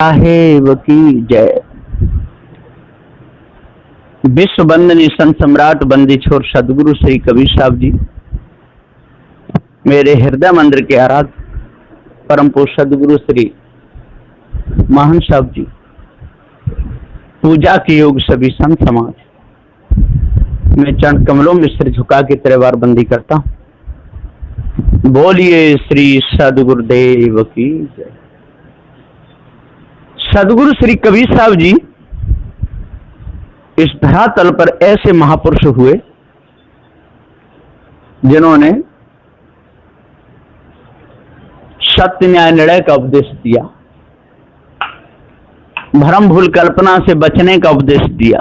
साहेब की जय। विश्व वंदनीय संत सम्राट बंदी छोर सदगुरु श्री कबीर साहब जी, मेरे हृदय मंदिर के आराध्य परम पूज्य सदगुरु श्री महान साहब जी, पूजा के योग सभी संत समाज, मैं चरण कमलों में सिर झुका के त्रिवार बंदी करता हूं। बोलिए श्री सदगुरुदेव की जय। सदगुरु श्री कबीर साहब जी इस धरातल पर ऐसे महापुरुष हुए जिन्होंने सत्य न्याय निर्णय का उपदेश दिया, भ्रम भूल कल्पना से बचने का उपदेश दिया।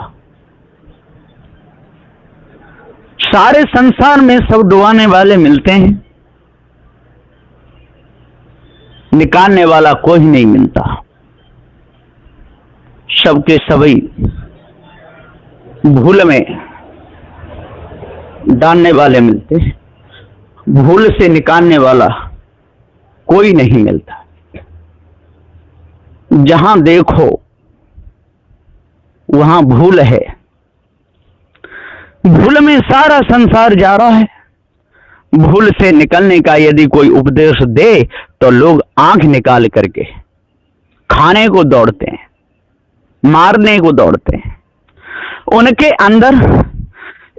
सारे संसार में सब डुबाने वाले मिलते हैं, निकालने वाला कोई नहीं मिलता। सबके सभी भूल में डालने वाले मिलते हैं, भूल से निकालने वाला कोई नहीं मिलता। जहां देखो वहां भूल है, भूल में सारा संसार जा रहा है। भूल से निकलने का यदि कोई उपदेश दे तो लोग आंख निकाल करके खाने को दौड़ते हैं, मारने को दौड़ते हैं। उनके अंदर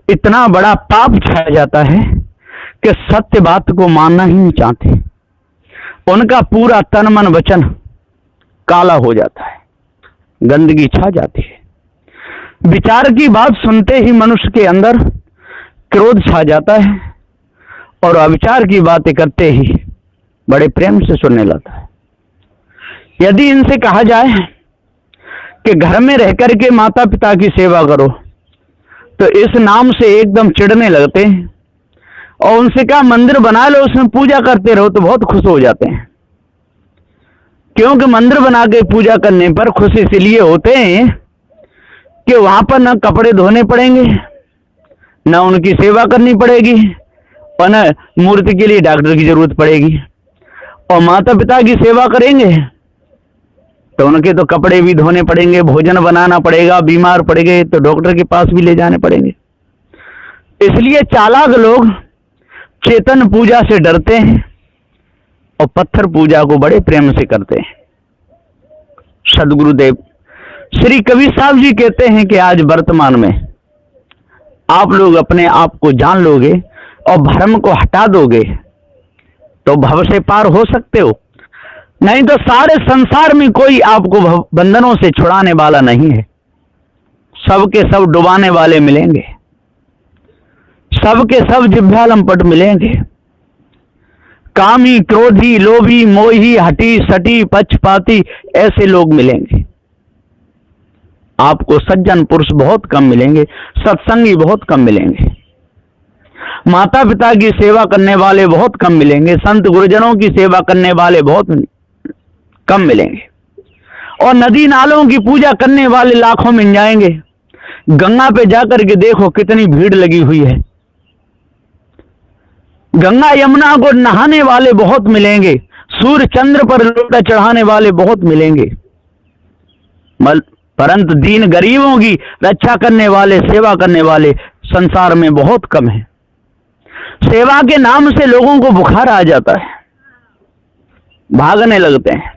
इतना बड़ा पाप छाया जाता है कि सत्य बात को मानना ही नहीं चाहते। उनका पूरा तन मन वचन काला हो जाता है, गंदगी छा जाती है। विचार की बात सुनते ही मनुष्य के अंदर क्रोध छा जाता है और अविचार की बातें करते ही बड़े प्रेम से सुनने लगता है। यदि इनसे कहा जाए कि घर में रहकर के माता पिता की सेवा करो तो इस नाम से एकदम चिढ़ने लगते हैं, और उनसे कहा मंदिर बना लो उसमें पूजा करते रहो तो बहुत खुश हो जाते हैं। क्योंकि मंदिर बना के पूजा करने पर खुश इसलिए होते हैं कि वहां पर न कपड़े धोने पड़ेंगे, न उनकी सेवा करनी पड़ेगी, और न मूर्ति के लिए डॉक्टर की जरूरत पड़ेगी। और माता पिता की सेवा करेंगे तो उनके तो कपड़े भी धोने पड़ेंगे, भोजन बनाना पड़ेगा, बीमार पड़ गए तो डॉक्टर के पास भी ले जाने पड़ेंगे। इसलिए चालाक लोग चेतन पूजा से डरते हैं और पत्थर पूजा को बड़े प्रेम से करते हैं। सदगुरुदेव श्री कबीर साहब जी कहते हैं कि आज वर्तमान में आप लोग अपने आप को जान लोगे और भ्रम को हटा दोगे तो भव से पार हो सकते हो, नहीं तो सारे संसार में कोई आपको बंधनों से छुड़ाने वाला नहीं है। सबके सब डुबाने वाले मिलेंगे, सबके सब जिह्वा लंपट मिलेंगे। कामी, क्रोधी, लोभी, मोही, हठी, सटी, पक्षपाती ऐसे लोग मिलेंगे। आपको सज्जन पुरुष बहुत कम मिलेंगे, सत्संगी बहुत कम मिलेंगे, माता पिता की सेवा करने वाले बहुत कम मिलेंगे, संत गुरुजनों की सेवा करने वाले बहुत कम मिलेंगे, और नदी नालों की पूजा करने वाले लाखों मिल जाएंगे। गंगा पे जाकर के देखो कितनी भीड़ लगी हुई है। गंगा यमुना को नहाने वाले बहुत मिलेंगे, सूर्य चंद्र पर लोटा चढ़ाने वाले बहुत मिलेंगे, परंतु दीन गरीबों की रक्षा करने वाले, सेवा करने वाले संसार में बहुत कम है। सेवा के नाम से लोगों को बुखार आ जाता है, भागने लगते हैं,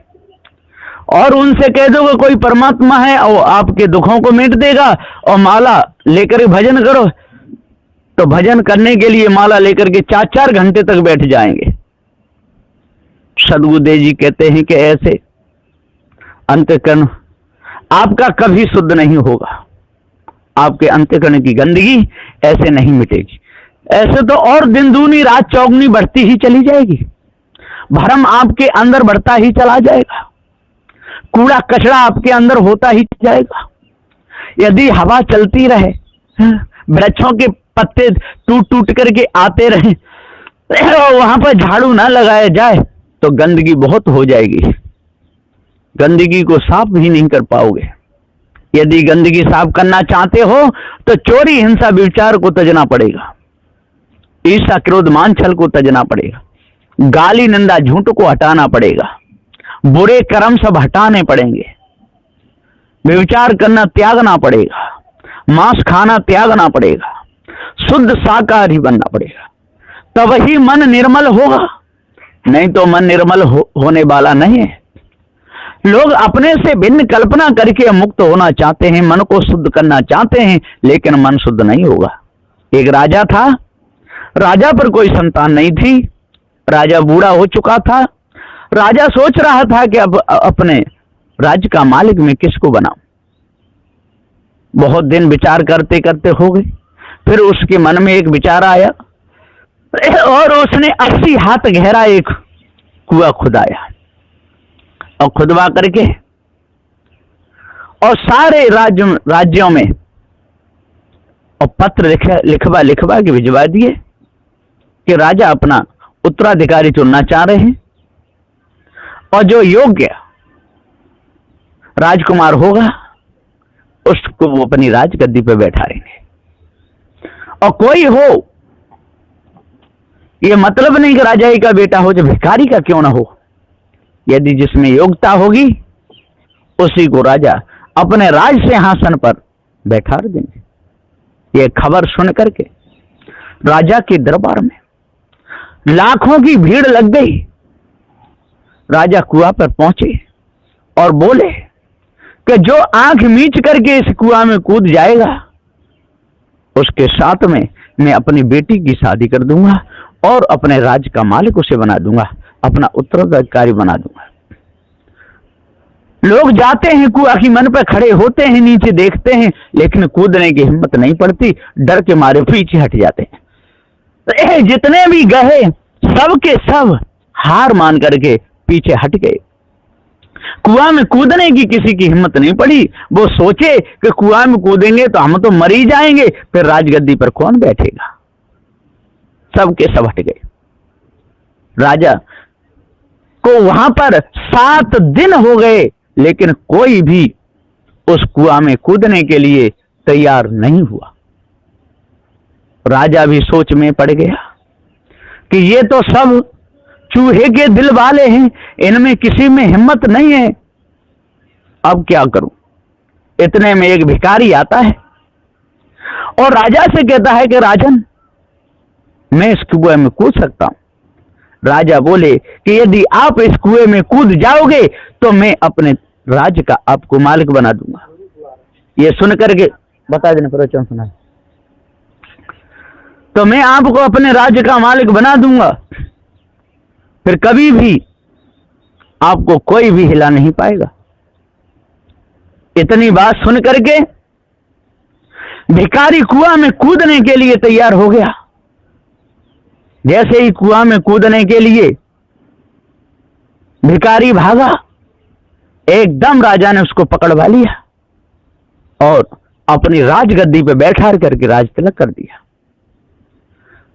और उनसे कह दो कि कोई परमात्मा है और आपके दुखों को मिट देगा और माला लेकर भजन करो, तो भजन करने के लिए माला लेकर के 4-4 घंटे तक बैठ जाएंगे। सदगुरुदेव जी कहते हैं कि ऐसे अंतःकरण आपका कभी शुद्ध नहीं होगा, आपके अंतःकरण की गंदगी ऐसे नहीं मिटेगी। ऐसे तो और दिन दूनी रात चौगुनी बढ़ती ही चली जाएगी, भ्रम आपके अंदर बढ़ता ही चला जाएगा, कूड़ा कचरा आपके अंदर होता ही जाएगा। यदि हवा चलती रहे, वृक्षों के पत्ते टूट टूट करके आते रहे, वहां पर झाड़ू ना लगाया जाए तो गंदगी बहुत हो जाएगी, गंदगी को साफ भी नहीं कर पाओगे। यदि गंदगी साफ करना चाहते हो तो चोरी, हिंसा, व्यभिचार को तजना पड़ेगा, ईर्ष्या, क्रोध, मान, छल को तजना पड़ेगा, गाली, निंदा, झूठ को हटाना पड़ेगा, बुरे कर्म सब हटाने पड़ेंगे, व्यभिचार करना त्यागना पड़ेगा, मांस खाना त्यागना पड़ेगा, शुद्ध शाकाहारी बनना पड़ेगा, तब ही मन निर्मल होगा, नहीं तो मन निर्मल होने वाला नहीं है। लोग अपने से भिन्न कल्पना करके मुक्त होना चाहते हैं, मन को शुद्ध करना चाहते हैं, लेकिन मन शुद्ध नहीं होगा। एक राजा था, राजा पर कोई संतान नहीं थी, राजा बूढ़ा हो चुका था। राजा सोच रहा था कि अब अपने राज्य का मालिक मैं किसको बनाऊं। बहुत दिन विचार करते करते हो गए, फिर उसके मन में एक विचार आया और उसने 80 हाथ गहरा एक कुआं खुदाया और खुदवा करके और सारे राज्यों में और पत्र लिखवा के भिजवा दिए कि राजा अपना उत्तराधिकारी चुनना चाह रहे हैं और जो योग्य राजकुमार होगा उसको वो अपनी राजगद्दी पर बैठाएंगे। और कोई हो, ये मतलब नहीं कि राजा ही का बेटा हो, जो भिखारी का क्यों ना हो, यदि जिसमें योग्यता होगी उसी को राजा अपने राज सिंहासन पर बैठा देंगे। ये खबर सुन करके राजा के दरबार में लाखों की भीड़ लग गई। राजा कुआं पर पहुंचे और बोले कि जो आंख मीच करके इस कुआं में कूद जाएगा उसके साथ में मैं अपनी बेटी की शादी कर दूंगा और अपने राज्य का मालिक उसे बना दूंगा, अपना उत्तराधिकारी बना दूंगा। लोग जाते हैं, कुआं की मन पर खड़े होते हैं, नीचे देखते हैं, लेकिन कूदने की हिम्मत नहीं पड़ती, डर के मारे पीछे हट जाते हैं। जितने भी गए सब के सब हार मान करके पीछे हट गए। कुआं में कूदने की किसी की हिम्मत नहीं पड़ी। वो सोचे कि कुआं में कूदेंगे तो हम तो मर ही जाएंगे, फिर राजगद्दी पर कौन बैठेगा। सब के सब हट गए। राजा को वहां पर 7 दिन हो गए, लेकिन कोई भी उस कुआं में कूदने के लिए तैयार नहीं हुआ। राजा भी सोच में पड़ गया कि ये तो सब चूहे के दिल वाले हैं, इनमें किसी में हिम्मत नहीं है, अब क्या करूं। इतने में एक भिखारी आता है और राजा से कहता है कि राजन, मैं इस कुएं में कूद सकता हूं। राजा बोले कि यदि आप इस कुएं में कूद जाओगे तो मैं अपने राज्य का आपको मालिक बना दूंगा। ये सुन करके बता देना, प्रवचन सुना, तो मैं आपको अपने राज्य का मालिक बना दूंगा, फिर कभी भी आपको कोई भी हिला नहीं पाएगा। इतनी बात सुन करके भिखारी कुआं में कूदने के लिए तैयार हो गया। जैसे ही कुआं में कूदने के लिए भिखारी भागा, एकदम राजा ने उसको पकड़वा लिया और अपनी राजगद्दी पे बैठा करके राज तिलक कर दिया।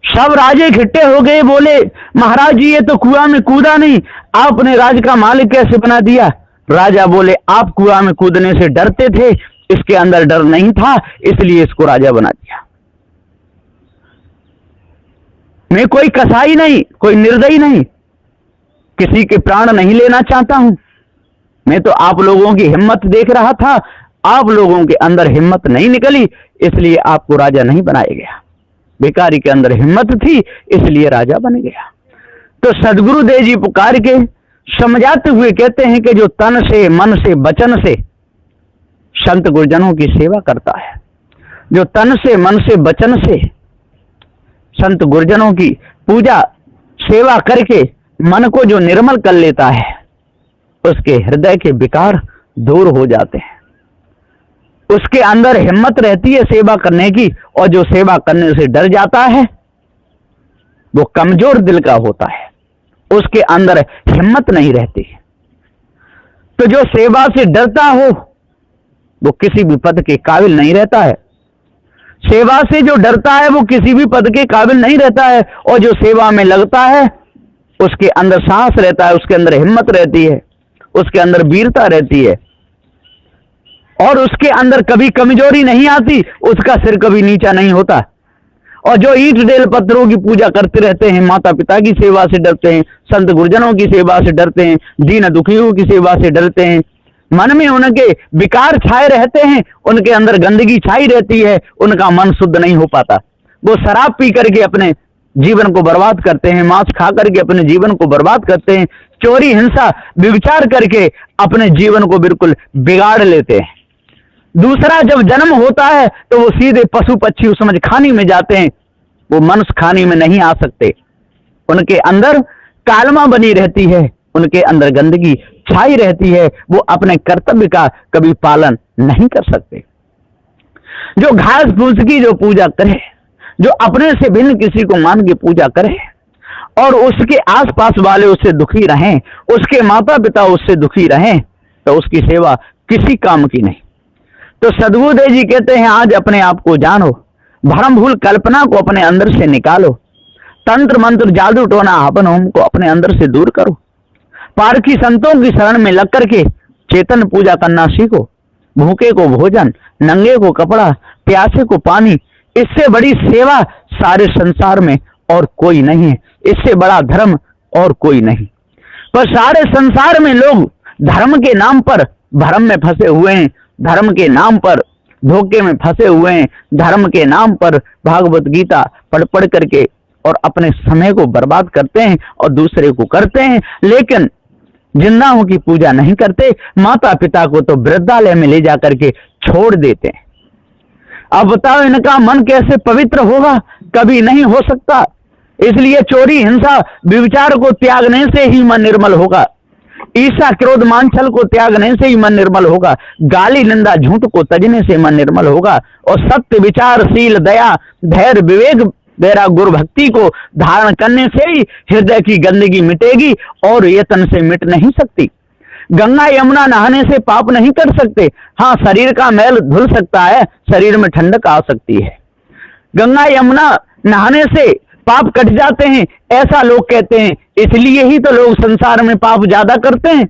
सब राजे इकट्ठे हो गए, बोले महाराज जी ये तो कुआं में कूदा नहीं, आपने राज का मालिक कैसे बना दिया। राजा बोले आप कुआं में कूदने से डरते थे, इसके अंदर डर नहीं था, इसलिए इसको राजा बना दिया। मैं कोई कसाई नहीं, कोई निर्दयी नहीं, किसी के प्राण नहीं लेना चाहता हूं। मैं तो आप लोगों की हिम्मत देख रहा था, आप लोगों के अंदर हिम्मत नहीं निकली, इसलिए आपको राजा नहीं बनाया गया। भिखारी के अंदर हिम्मत थी, इसलिए राजा बन गया। तो सदगुरुदेव जी पुकार के समझाते हुए कहते हैं कि जो तन से, मन से, वचन से संत गुरुजनों की सेवा करता है, जो तन से, मन से, वचन से संत गुरुजनों की पूजा सेवा करके मन को जो निर्मल कर लेता है, उसके हृदय के विकार दूर हो जाते हैं, उसके अंदर हिम्मत रहती है सेवा करने की। और जो सेवा करने से डर जाता है वो कमजोर दिल का होता है, उसके अंदर हिम्मत नहीं रहती। तो जो सेवा से डरता हो वो किसी भी पद के काबिल नहीं रहता है। सेवा से जो डरता है वो किसी भी पद के काबिल नहीं रहता है। और जो सेवा में लगता है उसके अंदर साहस रहता है, उसके अंदर हिम्मत रहती है, उसके अंदर वीरता रहती है, और उसके अंदर कभी कमजोरी नहीं आती, उसका सिर कभी नीचा नहीं होता। और जो ईंट डेल पत्थरों की पूजा करते रहते हैं, माता पिता की सेवा से डरते हैं, संत गुरुजनों की सेवा से डरते हैं, दीन दुखियों की सेवा से डरते हैं, मन में उनके विकार छाए रहते हैं, उनके अंदर गंदगी छाई रहती है, उनका मन शुद्ध नहीं हो पाता। वो शराब पी करके अपने जीवन को बर्बाद करते हैं, मांस खा करके अपने जीवन को बर्बाद करते हैं, चोरी हिंसा व्यभिचार करके अपने जीवन को बिल्कुल बिगाड़ लेते हैं। दूसरा, जब जन्म होता है तो वो सीधे पशु पक्षी उस समझ खानी में जाते हैं, वो मनुष्य खानी में नहीं आ सकते। उनके अंदर कालमा बनी रहती है, उनके अंदर गंदगी छाई रहती है, वो अपने कर्तव्य का कभी पालन नहीं कर सकते। जो घास फूस की जो पूजा करे, जो अपने से भिन्न किसी को मान के पूजा करे और उसके आसपास वाले उससे दुखी रहें, उसके माता पिता उससे दुखी रहें, तो उसकी सेवा किसी काम की नहीं। तो सदगुरुदेव जी कहते हैं, आज अपने आप को जानो, भ्रम भूल कल्पना को अपने अंदर से निकालो, तंत्र मंत्र जादू टोना हवन होम को अपने अंदर से दूर करो, पारखी संतों की शरण में लग करके चेतन पूजा करना सीखो। भूखे को भोजन, नंगे को कपड़ा, प्यासे को पानी, इससे बड़ी सेवा सारे संसार में और कोई नहीं है, इससे बड़ा धर्म और कोई नहीं। पर सारे संसार में लोग धर्म के नाम पर भ्रम में फंसे हुए हैं, धर्म के नाम पर धोखे में फंसे हुए हैं, धर्म के नाम पर भागवत गीता पढ़ पढ़ करके और अपने समय को बर्बाद करते हैं और दूसरे को करते हैं, लेकिन जिंदाओं की पूजा नहीं करते। माता पिता को तो वृद्धालय में ले जा करके छोड़ देते हैं। अब बताओ, इनका मन कैसे पवित्र होगा? कभी नहीं हो सकता। इसलिए चोरी हिंसा व्यभिचार को त्यागने से ही मन निर्मल होगा, ईर्ष्या क्रोध मान छल को त्यागने से ही मन निर्मल होगा, गाली निंदा झूठ को तजने से मन निर्मल होगा, और सत्य विचारशील दया धैर्य विवेक वैराग गुरु भक्ति को धारण करने से ही हृदय की गंदगी मिटेगी, और ये तन से मिट नहीं सकती। गंगा यमुना नहाने से पाप नहीं कर सकते। हाँ, शरीर का मैल धुल सकता है, शरीर में ठंडक आ सकती है। गंगा यमुना नहाने से पाप कट जाते हैं, ऐसा लोग कहते हैं। इसलिए ही तो लोग संसार में पाप ज्यादा करते हैं।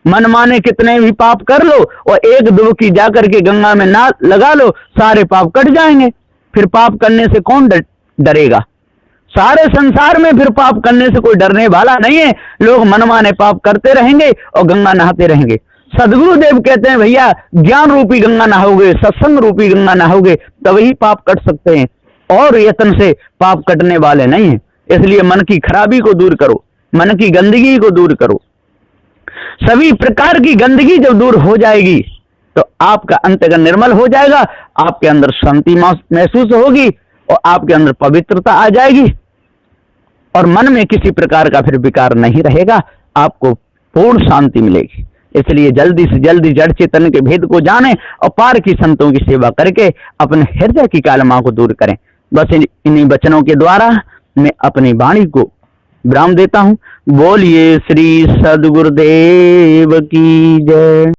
मन माने कितने भी पाप कर लो और एक डुबकी जाकर के गंगा में ना लगा लो, सारे पाप कट जाएंगे। फिर पाप करने से कौन डरेगा? सारे संसार में फिर पाप करने से कोई डरने वाला नहीं है। लोग मनमाने पाप करते रहेंगे और गंगा नहाते रहेंगे। सदगुरुदेव कहते हैं, भैया ज्ञान रूपी गंगा नहाओगे, सत्संग रूपी गंगा नहाओगे, तभी पाप कट सकते हैं, और यत्न से पाप कटने वाले नहीं है। इसलिए मन की खराबी को दूर करो, मन की गंदगी को दूर करो। सभी प्रकार की गंदगी जब दूर हो जाएगी तो आपका अंतर्गत निर्मल हो जाएगा, आपके अंदर शांति महसूस होगी और आपके अंदर पवित्रता आ जाएगी, और मन में किसी प्रकार का फिर विकार नहीं रहेगा, आपको पूर्ण शांति मिलेगी। इसलिए जल्दी से जल्दी जड़ चेतन के भेद को जानें और पार की संतों की सेवा करके अपने हृदय की कालमा को दूर करें। बस इन्हीं वचनों के द्वारा मैं अपनी वाणी को विराम देता हूं। बोलिए श्री सद्गुरुदेव की जय।